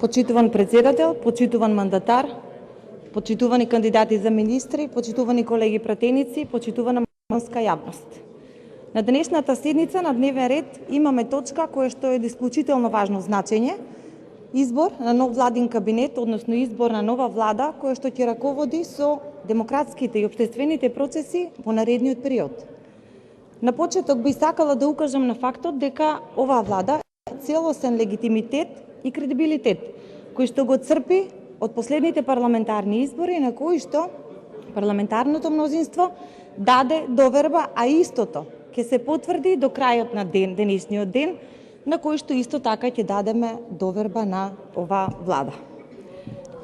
Почитуван председател, почитуван мандатар, почитувани кандидати за министри, почитувани колеги пратеници, почитувана македонска јавност. На денешната седница на дневен ред имаме точка која што е од исклучително важно значење: избор на нов владин кабинет, односно избор на нова влада која што ќе раководи со демократските и општествените процеси во наредниот период. На почеток би сакала да укажам на фактот дека оваа влада е целосен легитимитет и кредибилитет, кој што го црпи од последните парламентарни избори, на кои што парламентарното мнозинство даде доверба, а истото ќе се потврди до крајот на денешниот ден, на кој што исто така ќе дадеме доверба на оваа влада.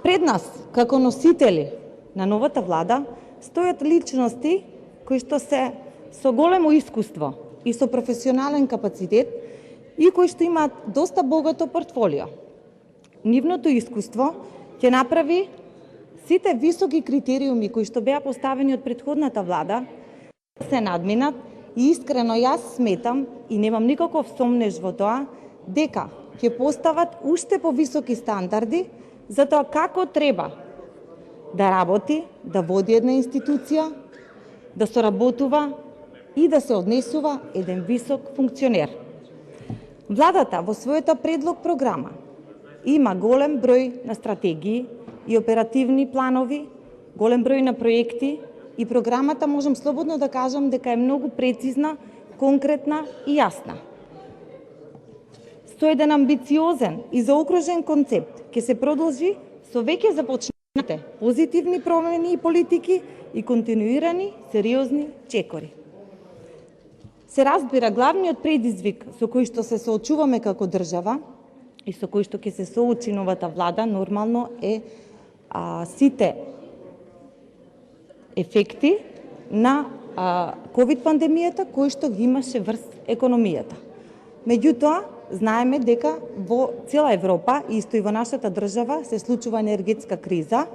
Пред нас, како носители на новата влада, стојат личности кои што се со големо искуство и со професионален капацитет и кои што имаат доста богато портфолио. Нивното искуство ќе направи сите високи критериуми кои што беа поставени од претходната влада да се надминат, и искрено јас сметам и немам никаков сомнеж во тоа дека ќе постават уште повисоки стандарди за тоа како треба да работи, да води една институција, да соработува и да се однесува еден висок функционер. Владата во својата предлог програма има голем број на стратегии и оперативни планови, голем број на проекти, и програмата можам слободно да кажам дека е многу прецизна, конкретна и јасна. Со еден амбициозен и заокружен концепт ќе се продолжи со веќе започнатите позитивни промени и политики и континуирани сериозни чекори. Се разбира, главниот предизвик со кој што се соочуваме како држава и со кој што ќе се соочи новата влада нормално е сите ефекти на ковид пандемијата кои што ги имаше врз економијата. Меѓутоа, знаеме дека во цела Европа и исто и во нашата држава се случува енергетска криза.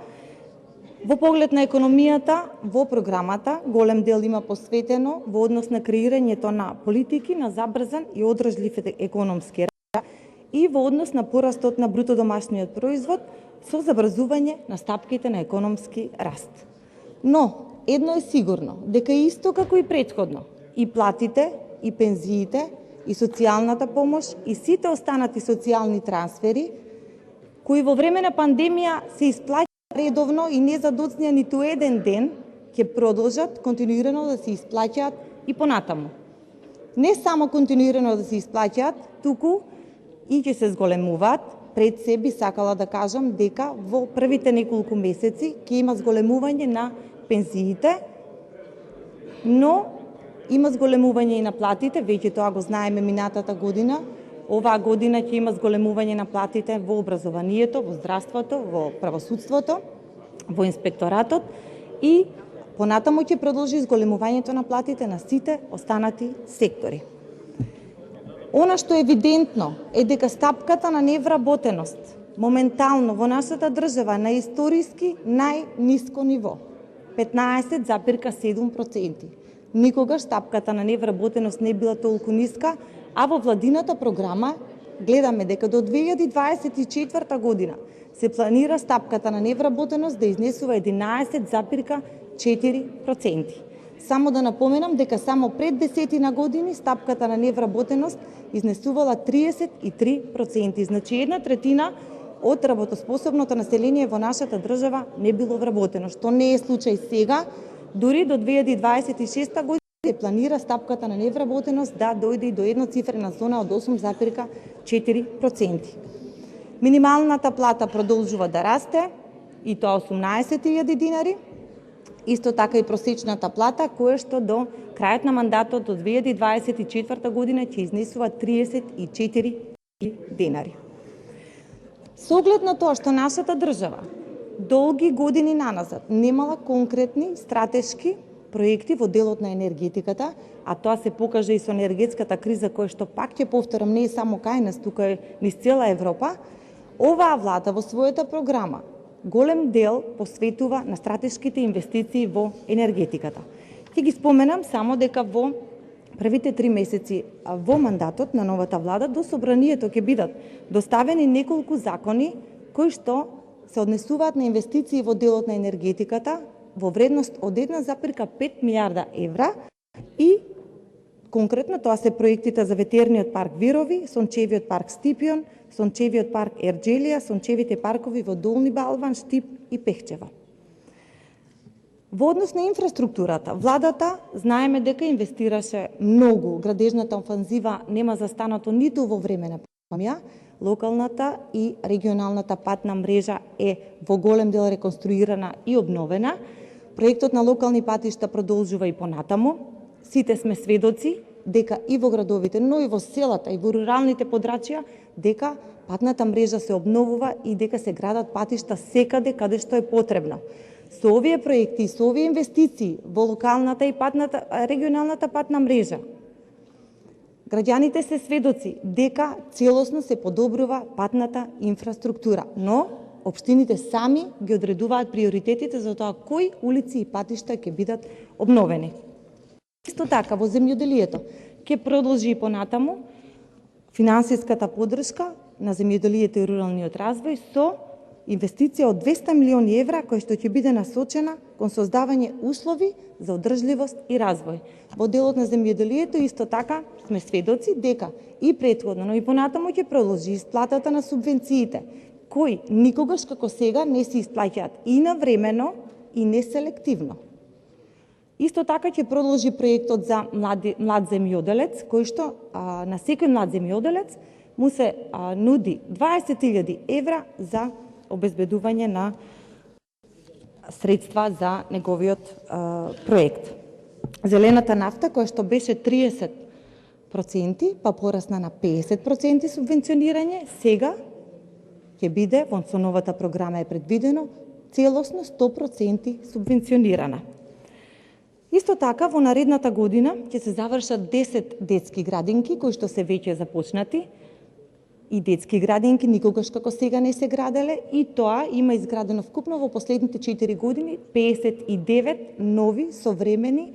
Во поглед на економијата, во програмата голем дел има посветено во однос на креирањето на политики на забрзан и одржлив економски раст и во однос на порастот на бруто домашниот производ со забрзување на стапките на економски раст. Но едно е сигурно, дека исто како и претходно, и платите, и пензиите, и социјалната помош, и сите останати социјални трансфери, кои во време на пандемија се исплаќаат редовно и не задоцнија ниту еден ден, ќе продолжат континуирано да се исплаќаат и понатаму. Не само континуирано да се исплаќаат, туку и ќе се зголемуваат. Пред се би сакала да кажам дека во првите неколку месеци ќе има зголемување на пензиите, но има зголемување и на платите, веќе тоа го знаеме минатата година. Оваа година ќе има зголемување на платите во образованието, во здравството, во правосудството, во инспекторатот и понатаму ќе продолжи зголемувањето на платите на сите останати сектори. Она што е евидентно е дека стапката на невработеност моментално во нашата држава на историски најниско ниво, 15,7%. Никогаш стапката на невработеност не била толку ниска, а во владината програма гледаме дека до 2024 година се планира стапката на невработеност да изнесува 11,4%. Само да напоменам дека само пред 10 години стапката на невработеност изнесувала 33%. Значи 1/3 од работоспособното население во нашата држава не било вработено, што не е случај сега. Дури до 2026 година се планира стапката на невработеност да дојде и до едноцифрена зона од 8,4%. Минималната плата продолжува да расте, и тоа 18.000 динари. Исто така и просечната плата, која што до крајот на мандатот до 2024 година ќе изнесува 34 динари. Со оглед на тоа што нашата држава долги години наназад немала конкретни стратешки проекти во делот на енергетиката, а тоа се покажа и со енергетската криза која што пак ќе повторам не е само кај нас, тука е низ цела Европа, оваа влада во својата програма голем дел посветува на стратешките инвестиции во енергетиката. Ќе ги споменам само дека во првите 3 месеци во мандатот на новата влада до собранието ќе бидат доставени неколку закони кои што се однесуваат на инвестиции во делот на енергетиката во вредност од 1,5 милиарда евра и конкретно тоа се проектите за ветерниот парк Вирови, сончевиот парк Стипион, сончевиот парк Ерџелија, сончевите паркови во Долни Балван, Штип и Пехчево. Во однос на инфраструктурата, владата знаеме дека инвестираше многу. Градежната офанзива нема застанато ниту во време на пандемија. Локалната и регионалната патна мрежа е во голем дел реконструирана и обновена. Проектот на локални патишта продолжува и понатаму. Сите сме сведоци дека и во градовите, но и во селата и во руралните подрачја дека патната мрежа се обновува и дека се градат патишта секаде каде што е потребно. Со овие проекти, со овие инвестиции во локалната и регионалната патна мрежа, граѓаните се сведоци дека целосно се подобрува патната инфраструктура, но општините сами ги одредуваат приоритетите за тоа кои улици и патишта ќе бидат обновени. Исто така, во земјоделието ќе продолжи и понатаму финансиската поддршка на земјоделието и руралниот развој со инвестиција од 200 милиони евра која што ќе биде насочена кон создавање услови за одржливост и развој. Во делот на земјоделието исто така сме сведоци дека и претходно, но и понатаму ќе продолжи исплатата на субвенциите, кои никогаш како сега не се исплаќаат и навремено и неселективно. Исто така ќе продолжи проектот за млад земјоделец, кој што на секој млад земјоделец му се нуди 20.000 евра за обезбедување на средства за неговиот проект. Зелената нафта, која што беше 30%, па порасна на 50% субвенционирање, сега ќе биде, со новата програма е предвидено, целосно 100% субвенционирана. Исто така, во наредната година ќе се завршат 10 детски градинки, кои што се веќе започнати, и детски градинки никогаш како сега не се граделе, и тоа има изградено вкупно во последните 4 години 59 нови, современи,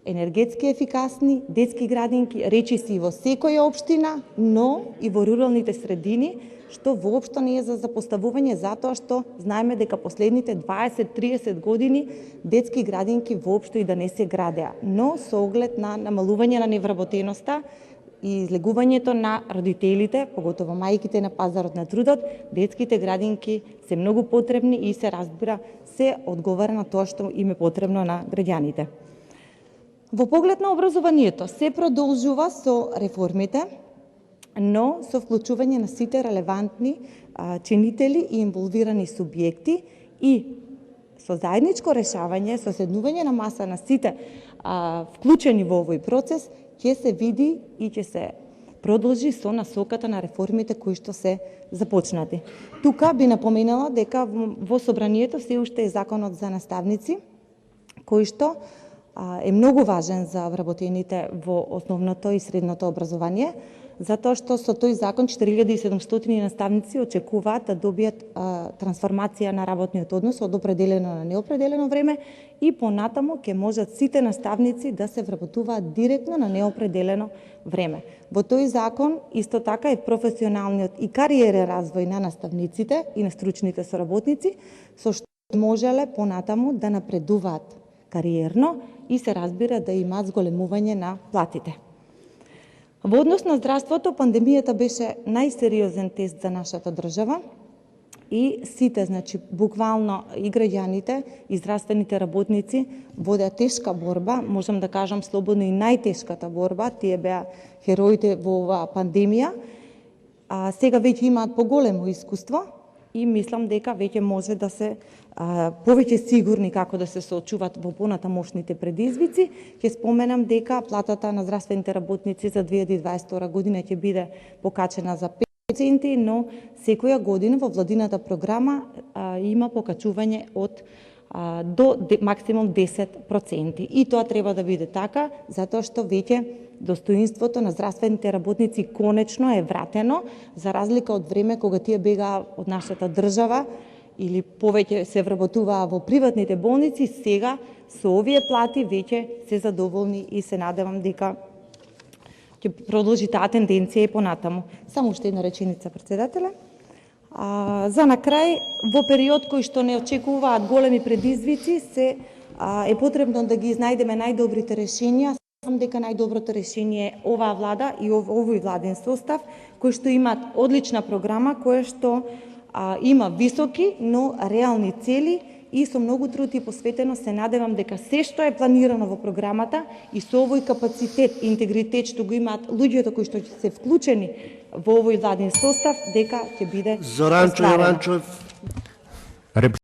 енергетски ефикасни детски градинки, речиси во секоја општина, но и во руралните средини, што воопшто не е за запоставување, затоа што знаеме дека последните 20-30 години детски градинки воопшто и да не се градеа, но со оглед на намалување на невработеноста и излегувањето на родителите, поготово мајките на пазарот на трудот, детските градинки се многу потребни и се разбира, се одговара на тоа што им е потребно на граѓаните. Во поглед на образованието се продолжува со реформите, но со вклучување на сите релевантни чинители и инволвирани субјекти и со заедничко решавање, со седнување на маса на сите вклучени во овој процес, ќе се види и ќе се продолжи со насоката на реформите кои што се започнати. Тука би напоменала дека во собранието се уште е законот за наставници, кој што е многу важен за вработените во основното и средното образование, затоа што со тој закон 4700 наставници очекуваат да добијат трансформација на работниот однос од определено на неопределено време и понатаму ќе можат сите наставници да се вработуваат директно на неопределено време. Во тој закон исто така е професионалниот и кариерен развој на наставниците и на стручните соработници, со што можеле понатаму да напредуваат кариерно и се разбира да имаат зголемување на платите. Во однос на здравството, пандемијата беше најсериозен тест за нашата држава и сите, буквално и граѓаните, и здравствените работници водеа тешка борба, можам да кажам слободно и најтешката борба, тие беа хероите во оваа пандемија, а сега веќе имаат поголемо искуство и мислам дека веќе може да се повеќе сигурни како да се соочуваат во понатамошните предизвици. Ќе споменам дека платата на здравствените работници за 2022 година ќе биде покачена за 5%, но секоја година во владината програма има покачување од до максимум 10%. И тоа треба да биде така, затоа што веќе достоинството на здравствените работници конечно е вратено, за разлика од време кога тие бегаа од нашата држава или повеќе се вработуваа во приватните болници, сега со овие плати веќе се задоволни и се надевам дека ќе продолжи таа тенденција и понатаму. Само уште една реченица, председателе. За на крај, во период кој што не очекуваат големи предизвици, е потребно да ги изнајдеме најдобрите решенија. Сам дека најдоброто решение е оваа влада и овој владен состав, кои што имаат одлична програма, која што има високи, но реални цели и со многу труд и посветено се надевам дека се што е планирано во програмата и со овој капацитет и интегритет што го имаат луѓето кои што ќе се вклучени во овој владен состав, дека ќе биде Зоранчо остварено. Јованчев.